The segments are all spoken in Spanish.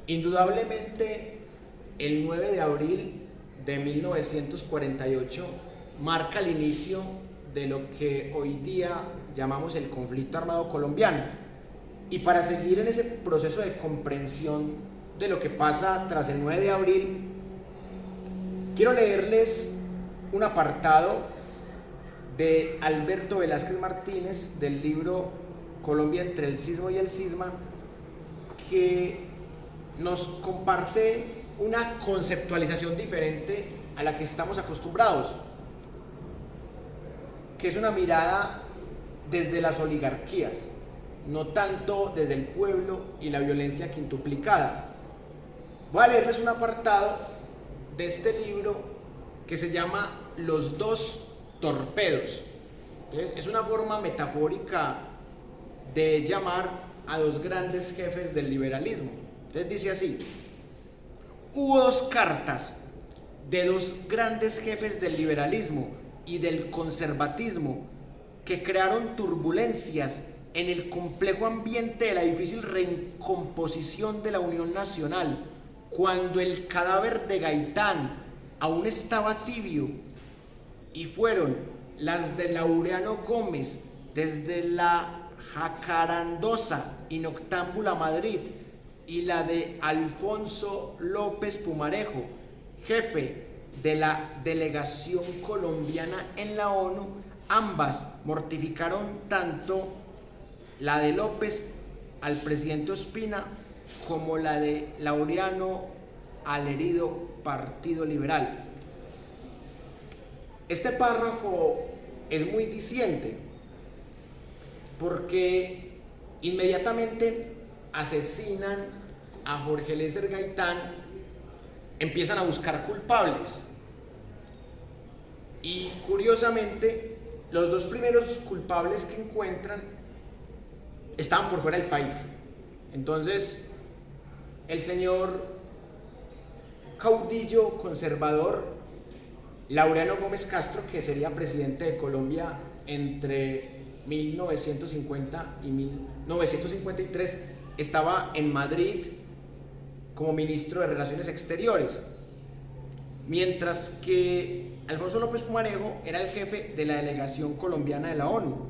Indudablemente, el 9 de abril de 1948 marca el inicio de lo que hoy día llamamos el conflicto armado colombiano. Y para seguir en ese proceso de comprensión de lo que pasa tras el 9 de abril, quiero leerles un apartado de Alberto Velázquez Martínez del libro Colombia entre el sismo y el cisma, que nos comparte una conceptualización diferente a la que estamos acostumbrados, que es una mirada desde las oligarquías, no tanto desde el pueblo y la violencia quintuplicada. Voy a leerles un apartado de este libro que se llama Los dos torpedos. Es una forma metafórica de llamar a dos grandes jefes del liberalismo. Entonces dice así: hubo dos cartas de dos grandes jefes del liberalismo y del conservatismo que crearon turbulencias en el complejo ambiente de la difícil recomposición de la Unión Nacional, cuando el cadáver de Gaitán aún estaba tibio, y fueron las de Laureano Gómez desde la Jacarandosa y Noctámbula Madrid, y la de Alfonso López Pumarejo, jefe de la delegación colombiana en la ONU. Ambas mortificaron tanto la de López al presidente Ospina como la de Laureano al herido Partido Liberal. Este párrafo es muy diciente porque inmediatamente asesinan a Jorge Eliezer Gaitán, empiezan a buscar culpables y curiosamente los dos primeros culpables que encuentran estaban por fuera del país. Entonces el señor caudillo conservador Laureano Gómez Castro, que sería presidente de Colombia entre 1950 y 1953, estaba en Madrid como ministro de Relaciones Exteriores, mientras que Alfonso López Pumarejo era el jefe de la delegación colombiana de la ONU.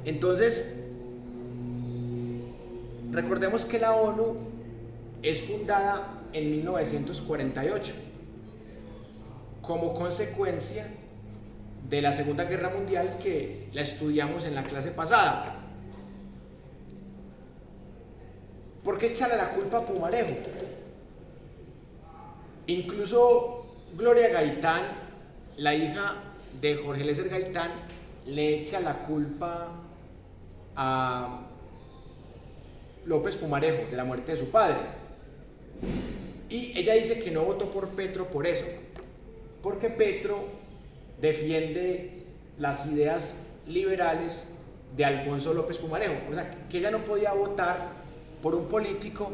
Entonces, recordemos que la ONU es fundada en 1948 como consecuencia de la Segunda Guerra Mundial, que la estudiamos en la clase pasada. ¿Por qué echarle la culpa a Pumarejo? Incluso Gloria Gaitán, la hija de Jorge Eliezer Gaitán, le echa la culpa a López Pumarejo de la muerte de su padre. Y ella dice que no votó por Petro por eso, porque Petro defiende las ideas liberales de Alfonso López Pumarejo. O sea, que ella no podía votar por un político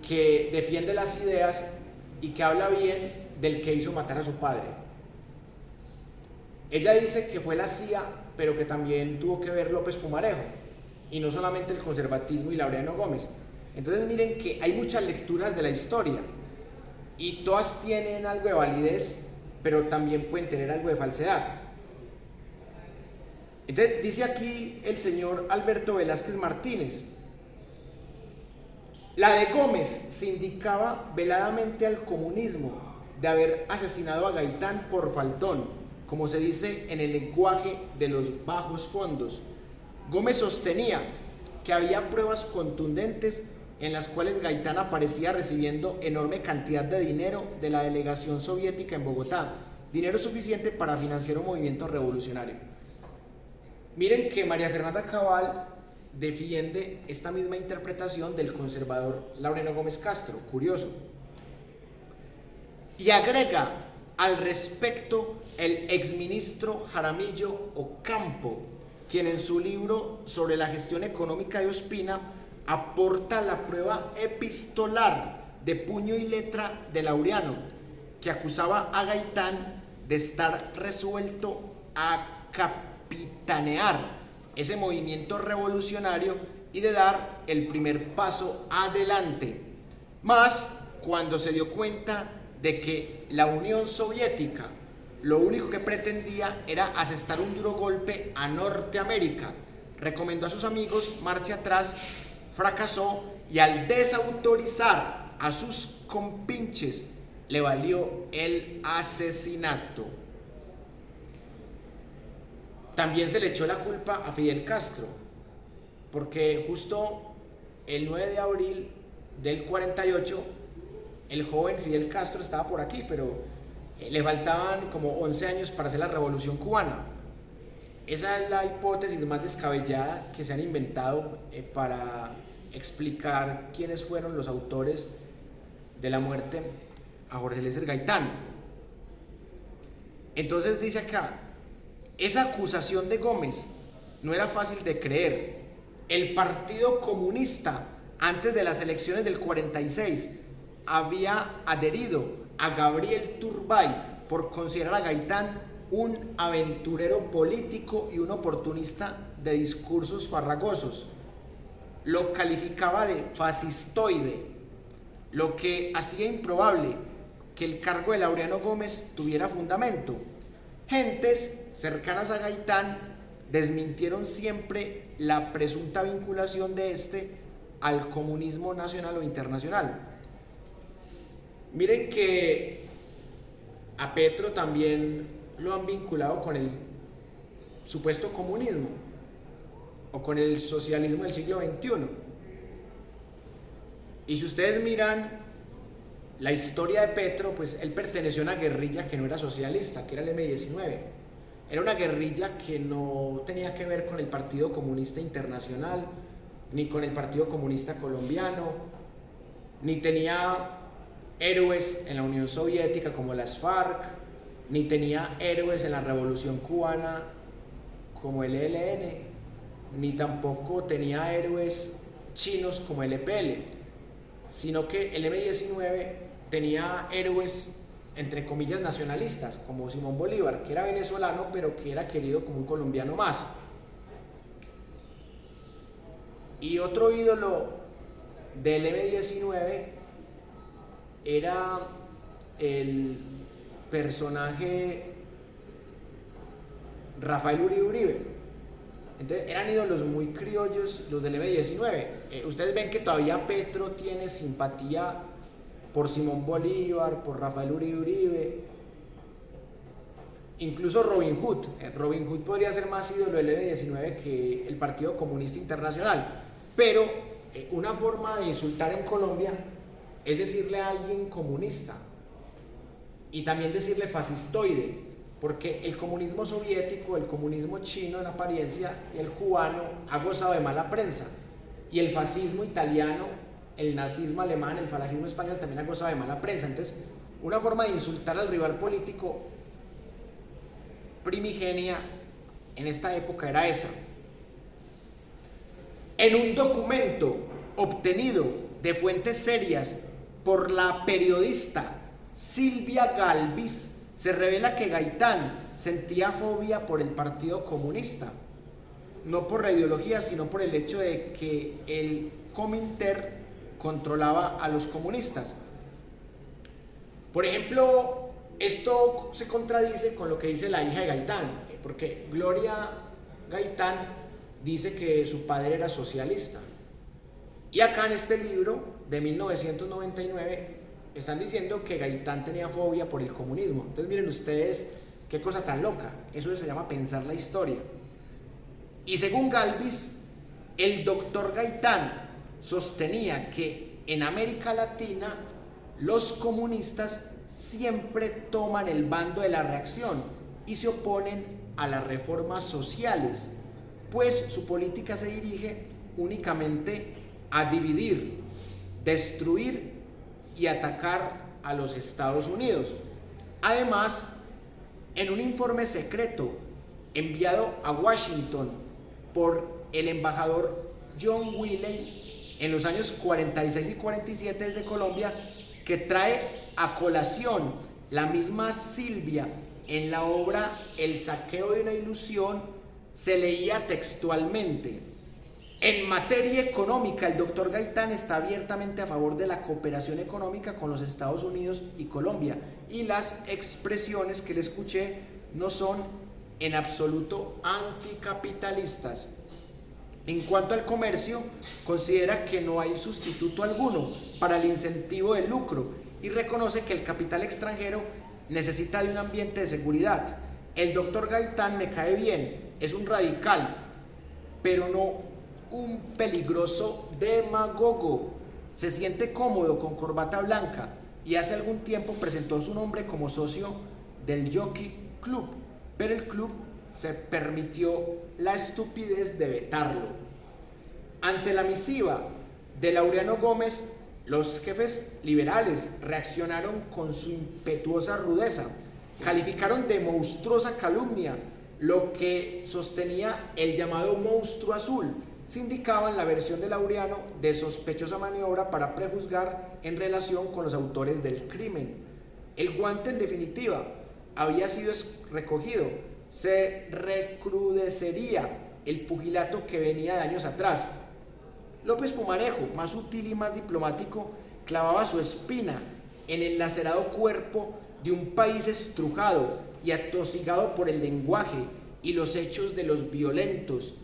que defiende las ideas y que habla bien del que hizo matar a su padre. Ella dice que fue la CIA, pero que también tuvo que ver López Pumarejo, y no solamente el conservatismo y Laureano Gómez. Entonces miren que hay muchas lecturas de la historia y todas tienen algo de validez, pero también pueden tener algo de falsedad. Entonces dice aquí el señor Alberto Velázquez Martínez: la de Gómez se indicaba veladamente al comunismo de haber asesinado a Gaitán por faltón, como se dice en el lenguaje de los bajos fondos. Gómez sostenía que había pruebas contundentes en las cuales Gaitán aparecía recibiendo enorme cantidad de dinero de la delegación soviética en Bogotá, dinero suficiente para financiar un movimiento revolucionario. Miren que María Fernanda Cabal defiende esta misma interpretación del conservador Laureano Gómez Castro, curioso, y agrega al respecto el exministro Jaramillo Ocampo, quien en su libro sobre la gestión económica de Ospina aporta la prueba epistolar de puño y letra de Laureano, que acusaba a Gaitán de estar resuelto a capitanear ese movimiento revolucionario y de dar el primer paso adelante. Más cuando se dio cuenta de que la Unión Soviética lo único que pretendía era asestar un duro golpe a Norteamérica. Recomendó a sus amigos marcha atrás, fracasó y al desautorizar a sus compinches le valió el asesinato. También se le echó la culpa a Fidel Castro, porque justo el 9 de abril del 48 el joven Fidel Castro estaba por aquí, pero le faltaban como 11 años para hacer la revolución cubana. Esa es la hipótesis más descabellada que se han inventado para explicar quiénes fueron los autores de la muerte a Jorge Eliezer Gaitán. Entonces dice acá, esa acusación de Gómez no era fácil de creer. El Partido Comunista, antes de las elecciones del 46, había adherido a Gabriel Turbay por considerar a Gaitán un aventurero político y un oportunista de discursos farragosos. Lo calificaba de fascistoide, lo que hacía improbable que el cargo de Laureano Gómez tuviera fundamento. Gentes cercanas a Gaitán desmintieron siempre la presunta vinculación de este al comunismo nacional o internacional. Miren que a Petro también lo han vinculado con el supuesto comunismo o con el socialismo del siglo XXI. Y si ustedes miran la historia de Petro, pues él perteneció a una guerrilla que no era socialista, que era el M-19. Era una guerrilla que no tenía que ver con el Partido Comunista Internacional, ni con el Partido Comunista Colombiano, ni tenía héroes en la Unión Soviética como las FARC, ni tenía héroes en la Revolución Cubana como el ELN, ni tampoco tenía héroes chinos como el EPL, sino que el M-19 tenía héroes entre comillas nacionalistas, como Simón Bolívar, que era venezolano pero que era querido como un colombiano más. Y otro ídolo del M-19 era el personaje Rafael Uribe Uribe. Entonces eran ídolos muy criollos los del M-19. Ustedes ven que todavía Petro tiene simpatía por Simón Bolívar, por Rafael Uribe Uribe, incluso Robin Hood. Robin Hood podría ser más ídolo del M-19 que el Partido Comunista Internacional, pero una forma de insultar en Colombia es decirle a alguien comunista y también decirle fascistoide, porque el comunismo soviético, el comunismo chino en apariencia y el cubano ha gozado de mala prensa, y el fascismo italiano, el nazismo alemán, el falangismo español también ha gozado de mala prensa. Entonces, una forma de insultar al rival político primigenia en esta época era esa. En un documento obtenido de fuentes serias por la periodista Silvia Galvis, se revela que Gaitán sentía fobia por el Partido Comunista, no por la ideología, sino por el hecho de que el Cominter controlaba a los comunistas. Por ejemplo, esto se contradice con lo que dice la hija de Gaitán, porque Gloria Gaitán dice que su padre era socialista. Y acá en este libro de 1999 están diciendo que Gaitán tenía fobia por el comunismo. Entonces miren ustedes qué cosa tan loca. Eso se llama pensar la historia. Y según Galvis, el doctor Gaitán sostenía que en América Latina los comunistas siempre toman el bando de la reacción y se oponen a las reformas sociales, pues su política se dirige únicamente a dividir, destruir y atacar a los Estados Unidos. Además, en un informe secreto enviado a Washington por el embajador John Willey en los años 46 y 47 desde Colombia, que trae a colación la misma Silvia en la obra El saqueo de una ilusión, se leía textualmente: En materia económica, el doctor Gaitán está abiertamente a favor de la cooperación económica con los Estados Unidos y Colombia, y las expresiones que le escuché no son en absoluto anticapitalistas. En cuanto al comercio, considera que no hay sustituto alguno para el incentivo del lucro y reconoce que el capital extranjero necesita de un ambiente de seguridad. El doctor Gaitán me cae bien, es un radical, pero no un peligroso demagogo. Se siente cómodo con corbata blanca y hace algún tiempo presentó su nombre como socio del Jockey Club, pero el club se permitió la estupidez de vetarlo. Ante la misiva de Laureano Gómez, los jefes liberales reaccionaron con su impetuosa rudeza, calificaron de monstruosa calumnia lo que sostenía el llamado monstruo azul, sindicaban la versión de Laureano de sospechosa maniobra para prejuzgar en relación con los autores del crimen. El guante, en definitiva, había sido recogido. Se recrudecería el pugilato que venía de años atrás. López Pumarejo, más sutil y más diplomático, clavaba su espina en el lacerado cuerpo de un país estrujado y atosigado por el lenguaje y los hechos de los violentos.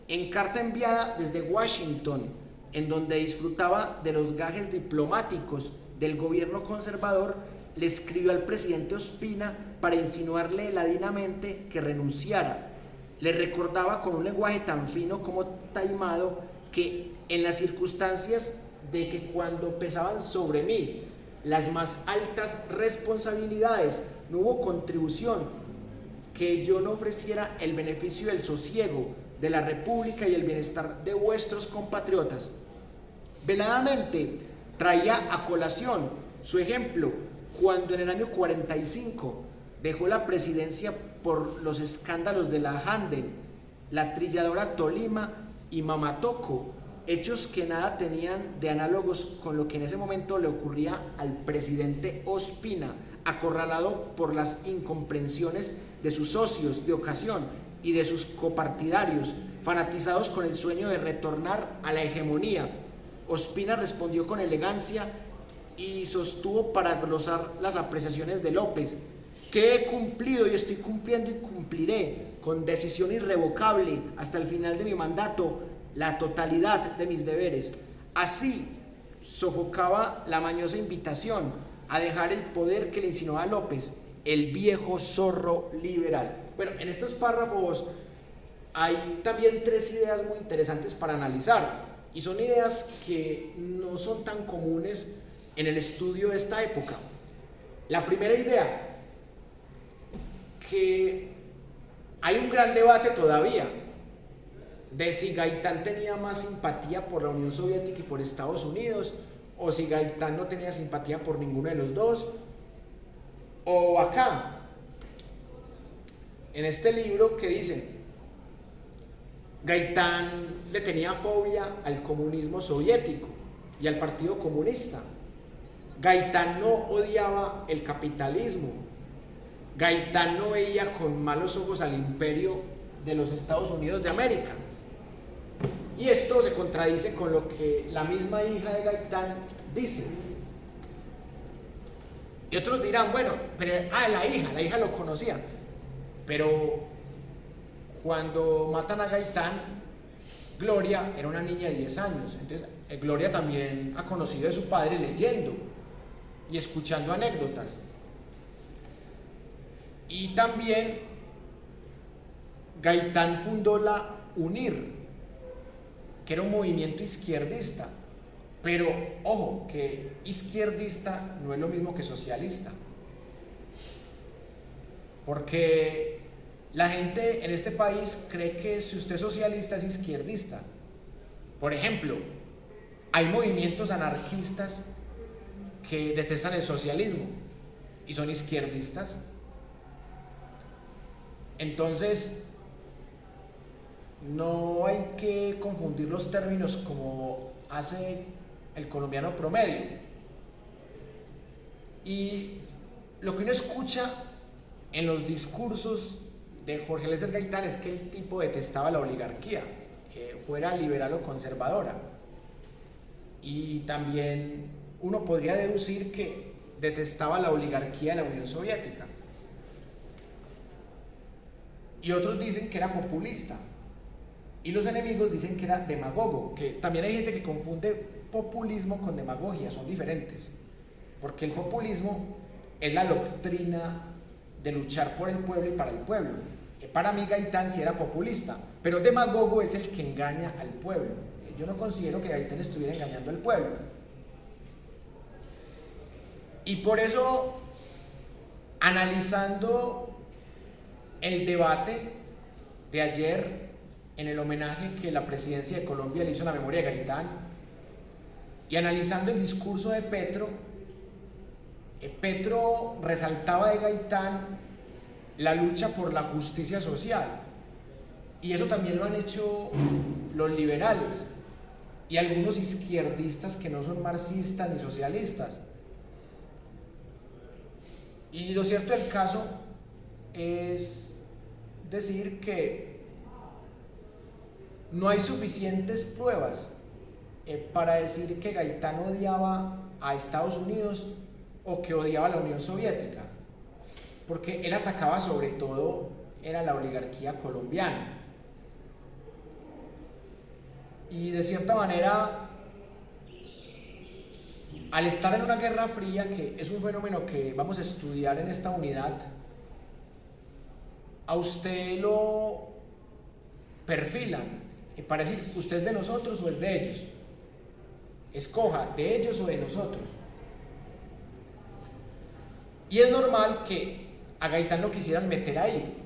En carta enviada desde Washington, en donde disfrutaba de los gajes diplomáticos del gobierno conservador, le escribió al presidente Ospina para insinuarle ladinamente que renunciara. Le recordaba con un lenguaje tan fino como taimado que en las circunstancias de que cuando pesaban sobre mí las más altas responsabilidades no hubo contribución, que yo no ofreciera el beneficio del sosiego de la República y el bienestar de vuestros compatriotas. Veladamente traía a colación su ejemplo cuando en el año 45 dejó la presidencia por los escándalos de la Handel, la trilladora Tolima y Mamatoco, hechos que nada tenían de análogos con lo que en ese momento le ocurría al presidente Ospina, acorralado por las incomprensiones de sus socios de ocasión y de sus copartidarios, fanatizados con el sueño de retornar a la hegemonía. Ospina respondió con elegancia y sostuvo para glosar las apreciaciones de López: que he cumplido y estoy cumpliendo y cumpliré con decisión irrevocable hasta el final de mi mandato la totalidad de mis deberes. Así sofocaba la mañosa invitación a dejar el poder que le insinuaba López, el viejo zorro liberal. Bueno, en estos párrafos hay también tres ideas muy interesantes para analizar, y son ideas que no son tan comunes en el estudio de esta época. La primera idea, que hay un gran debate todavía de si Gaitán tenía más simpatía por la Unión Soviética y por Estados Unidos, o si Gaitán no tenía simpatía por ninguno de los dos. O acá, en este libro que dice, Gaitán le tenía fobia al comunismo soviético y al Partido Comunista. Gaitán no odiaba el capitalismo. Gaitán no veía con malos ojos al imperio de los Estados Unidos de América. Y esto se contradice con lo que la misma hija de Gaitán dice. Y otros dirán, bueno, pero la hija lo conocía. Pero cuando matan a Gaitán, Gloria era una niña de 10 años. Entonces, Gloria también ha conocido de su padre leyendo y escuchando anécdotas. Y también Gaitán fundó la UNIR, que era un movimiento izquierdista. Pero, ojo, que izquierdista no es lo mismo que socialista. Porque la gente en este país cree que si usted es socialista es izquierdista. Por ejemplo, hay movimientos anarquistas que detestan el socialismo y son izquierdistas. Entonces, no hay que confundir los términos como hace el colombiano promedio. Y lo que uno escucha en los discursos de Jorge Eliezer Gaitán es que el tipo detestaba la oligarquía fuera liberal o conservadora. Y también uno podría deducir que detestaba la oligarquía de la Unión Soviética. Y otros dicen que era populista. Y los enemigos dicen que era demagogo, que también hay gente que confunde populismo con demagogia, son diferentes. Porque el populismo es la doctrina de luchar por el pueblo y para el pueblo. Para mí Gaitán sí era populista, pero demagogo es el que engaña al pueblo. Yo no considero que Gaitán estuviera engañando al pueblo. Y por eso, analizando el debate de ayer en el homenaje que la presidencia de Colombia le hizo a la memoria de Gaitán, y analizando el discurso de Petro, Petro resaltaba de Gaitán la lucha por la justicia social, y eso también lo han hecho los liberales y algunos izquierdistas que no son marxistas ni socialistas. Y lo cierto del caso es decir que no hay suficientes pruebas para decir que Gaitán odiaba a Estados Unidos o que odiaba a la Unión Soviética, porque él atacaba sobre todo era la oligarquía colombiana. Y de cierta manera, al estar en una guerra fría, que es un fenómeno que vamos a estudiar en esta unidad, a usted lo perfilan para decir, ¿usted es de nosotros o es de ellos? Escoja, de ellos o de nosotros. Y es normal que a Gaitán lo quisieran meter ahí,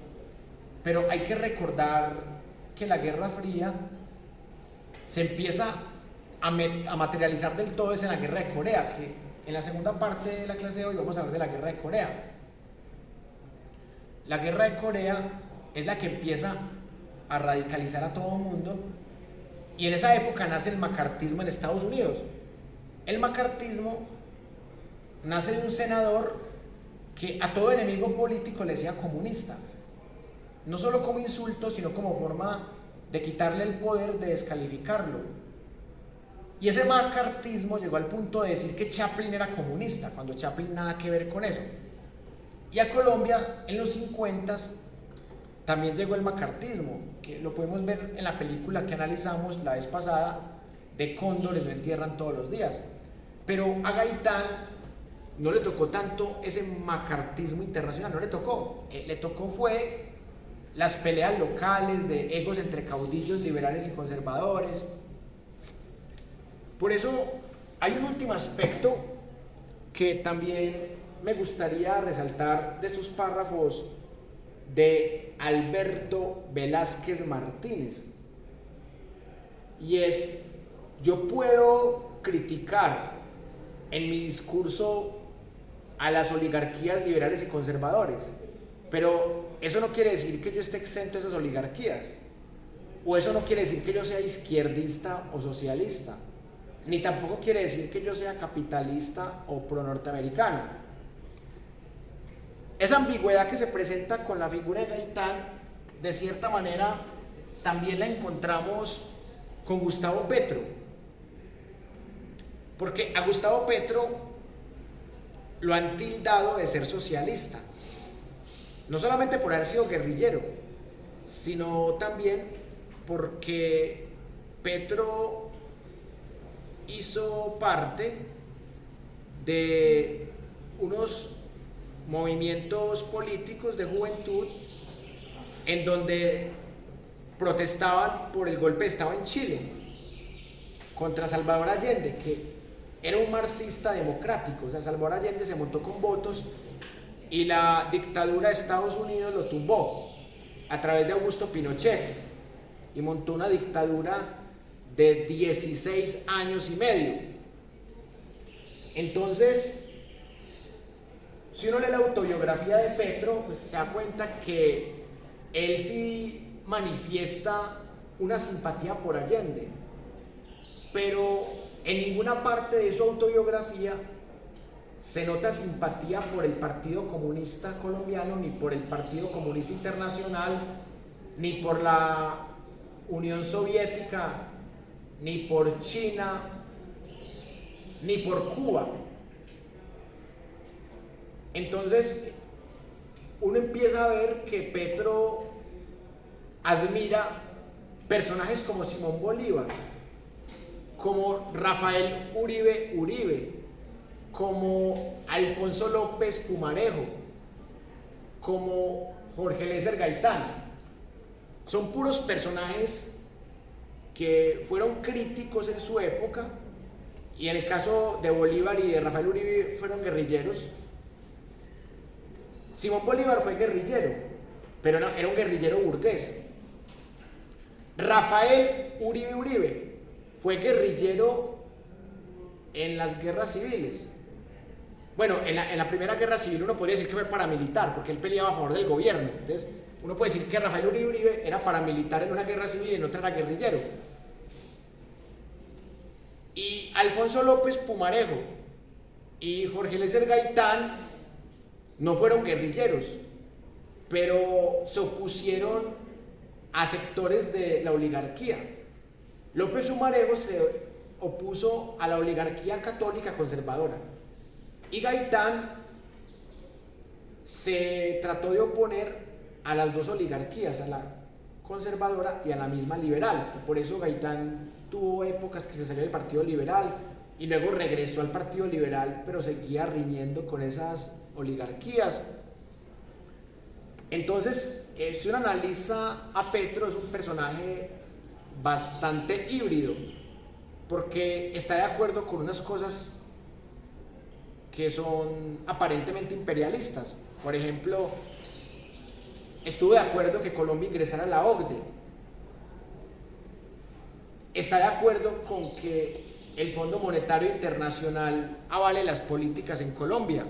pero hay que recordar que la Guerra Fría se empieza a materializar del todo es en la Guerra de Corea, que en la segunda parte de la clase de hoy vamos a hablar de la Guerra de Corea. La Guerra de Corea es la que empieza a radicalizar a todo el mundo, y en esa época nace el macartismo en Estados Unidos. El macartismo nace de un senador que a todo enemigo político le decía comunista, no solo como insulto, sino como forma de quitarle el poder, de descalificarlo. Y ese macartismo llegó al punto de decir que Chaplin era comunista, cuando Chaplin nada que ver con eso. Y a Colombia en los 50 también llegó el macartismo, que lo podemos ver en la película que analizamos la vez pasada, de Cóndores lo entierran todos los días. Pero a Gaitán no le tocó tanto ese macartismo internacional, no le tocó. Le tocó fue las peleas locales de egos entre caudillos liberales y conservadores. Por eso hay un último aspecto que también me gustaría resaltar de estos párrafos de Alberto Velázquez Martínez, y es: yo puedo criticar en mi discurso a las oligarquías liberales y conservadores, pero eso no quiere decir que yo esté exento de esas oligarquías, o eso no quiere decir que yo sea izquierdista o socialista, ni tampoco quiere decir que yo sea capitalista o pro norteamericano. Esa ambigüedad que se presenta con la figura de Gaitán, de cierta manera, también la encontramos con Gustavo Petro, porque a Gustavo Petro lo han tildado de ser socialista, no solamente por haber sido guerrillero, sino también porque Petro hizo parte de unos movimientos políticos de juventud en donde protestaban por el golpe de Estado en Chile contra Salvador Allende, que era un marxista democrático. O sea, Salvador Allende se montó con votos y la dictadura de Estados Unidos lo tumbó a través de Augusto Pinochet y montó una dictadura de 16 años y medio. Entonces, si uno lee la autobiografía de Petro, pues se da cuenta que él sí manifiesta una simpatía por Allende, pero en ninguna parte de su autobiografía se nota simpatía por el Partido Comunista Colombiano, ni por el Partido Comunista Internacional, ni por la Unión Soviética, ni por China, ni por Cuba. Entonces, uno empieza a ver que Petro admira personajes como Simón Bolívar, como Rafael Uribe Uribe, como Alfonso López Pumarejo, como Jorge Eliezer Gaitán. Son puros personajes que fueron críticos en su época, y en el caso de Bolívar y de Rafael Uribe fueron guerrilleros. Simón Bolívar fue guerrillero, pero era un guerrillero burgués. Rafael Uribe Uribe fue guerrillero en las guerras civiles. Bueno, en la primera guerra civil uno podría decir que fue paramilitar, porque él peleaba a favor del gobierno. Entonces, uno puede decir que Rafael Uribe Uribe era paramilitar en una guerra civil y en otra era guerrillero. Y Alfonso López Pumarejo y Jorge Eliezer Gaitán no fueron guerrilleros, pero se opusieron a sectores de la oligarquía. López Pumarejo se opuso a la oligarquía católica conservadora, y Gaitán se trató de oponer a las dos oligarquías, a la conservadora y a la misma liberal. Y por eso Gaitán tuvo épocas que se salió del Partido Liberal y luego regresó al Partido Liberal, pero seguía riñendo con esas oligarquías. Entonces, si uno analiza a Petro, es un personaje bastante híbrido, porque está de acuerdo con unas cosas que son aparentemente imperialistas. Por ejemplo, estuvo de acuerdo que Colombia ingresara a la OCDE. Está de acuerdo con que el Fondo Monetario Internacional avale las políticas en Colombia.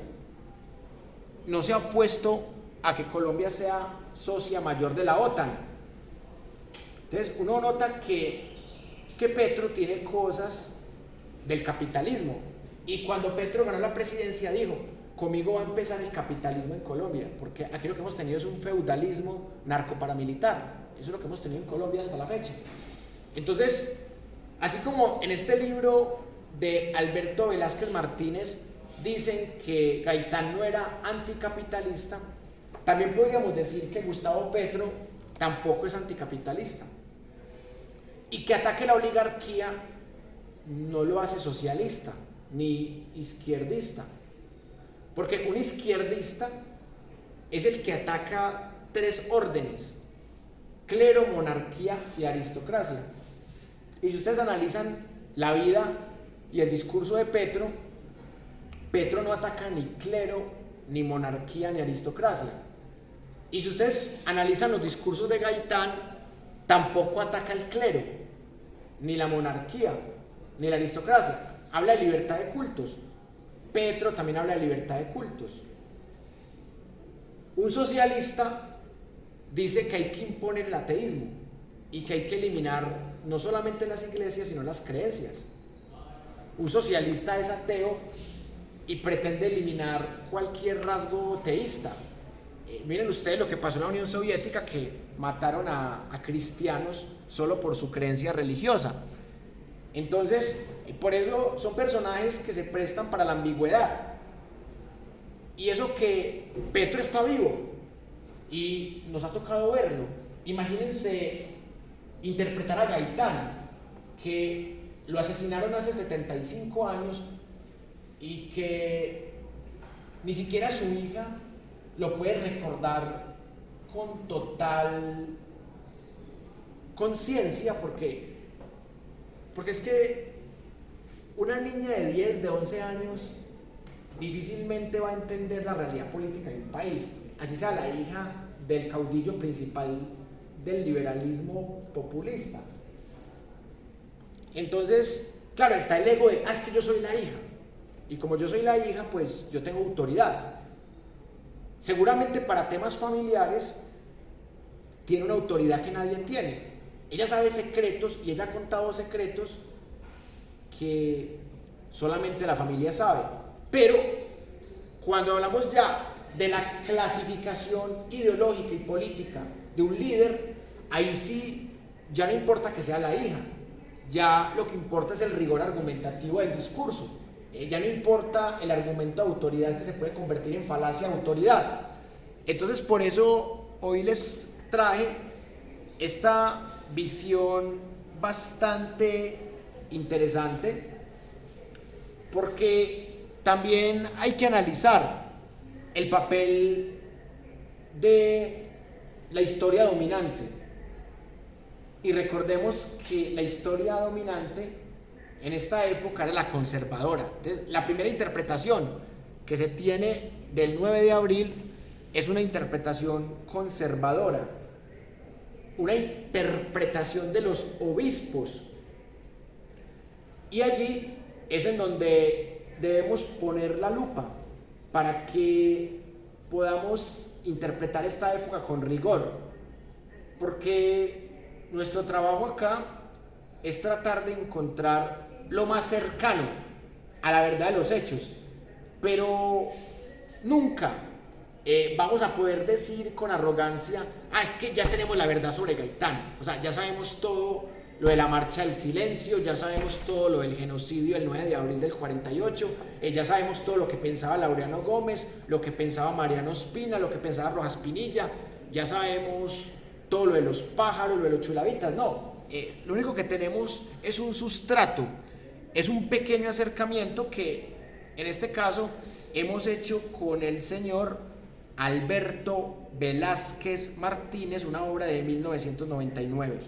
No se ha opuesto a que Colombia sea socia mayor de la OTAN. Entonces, uno nota que Petro tiene cosas del capitalismo. Y cuando Petro ganó la presidencia dijo: conmigo va a empezar el capitalismo en Colombia, porque aquí lo que hemos tenido es un feudalismo narcoparamilitar. Eso es lo que hemos tenido en Colombia hasta la fecha. Entonces, así como en este libro de Alberto Velázquez Martínez dicen que Gaitán no era anticapitalista, también podríamos decir que Gustavo Petro tampoco es anticapitalista. Y que ataque la oligarquía no lo hace socialista ni izquierdista. Porque un izquierdista es el que ataca tres órdenes: clero, monarquía y aristocracia. Y si ustedes analizan la vida y el discurso de Petro, Petro no ataca ni clero, ni monarquía, ni aristocracia. Y si ustedes analizan los discursos de Gaitán, tampoco ataca el clero, ni la monarquía, ni la aristocracia. Habla de libertad de cultos. Petro también habla de libertad de cultos. Un socialista dice que hay que imponer el ateísmo y que hay que eliminar no solamente las iglesias, sino las creencias. Un socialista es ateo y pretende eliminar cualquier rasgo teísta. Miren ustedes lo que pasó en la Unión Soviética, que mataron a cristianos solo por su creencia religiosa. Entonces, por eso son personajes que se prestan para la ambigüedad. Y eso que Petro está vivo y nos ha tocado verlo. Imagínense interpretar a Gaitán, que lo asesinaron hace 75 años y que ni siquiera su hija lo puede recordar con total conciencia, porque es que una niña de 10, de 11 años difícilmente va a entender la realidad política de un país, así sea la hija del caudillo principal del liberalismo populista. Entonces, claro, está el ego de: es que yo soy la hija, y como yo soy la hija, pues yo tengo autoridad. Seguramente para temas familiares tiene una autoridad que nadie tiene. Ella sabe secretos y ella ha contado secretos que solamente la familia sabe. Pero cuando hablamos ya de la clasificación ideológica y política de un líder, ahí sí ya no importa que sea la hija, ya lo que importa es el rigor argumentativo del discurso. Ya no importa el argumento de autoridad que se puede convertir en falacia de autoridad. Entonces por eso hoy les traje esta visión bastante interesante, porque también hay que analizar el papel de la historia dominante. Y recordemos que la historia dominante en esta época era la conservadora. Entonces, la primera interpretación que se tiene del 9 de abril es una interpretación conservadora, una interpretación de los obispos. Y allí es en donde debemos poner la lupa para que podamos interpretar esta época con rigor, porque nuestro trabajo acá es tratar de encontrar lo más cercano a la verdad de los hechos, pero nunca vamos a poder decir con arrogancia, es que ya tenemos la verdad sobre Gaitán, o sea, ya sabemos todo lo de la marcha del silencio, ya sabemos todo lo del genocidio del 9 de abril del 48, ya sabemos todo lo que pensaba Laureano Gómez, lo que pensaba Mariano Ospina, lo que pensaba Rojas Pinilla, ya sabemos todo lo de los pájaros, lo de los chulavitas. No, lo único que tenemos es un sustrato, es un pequeño acercamiento que en este caso hemos hecho con el señor Alberto Velázquez Martínez, una obra de 1999.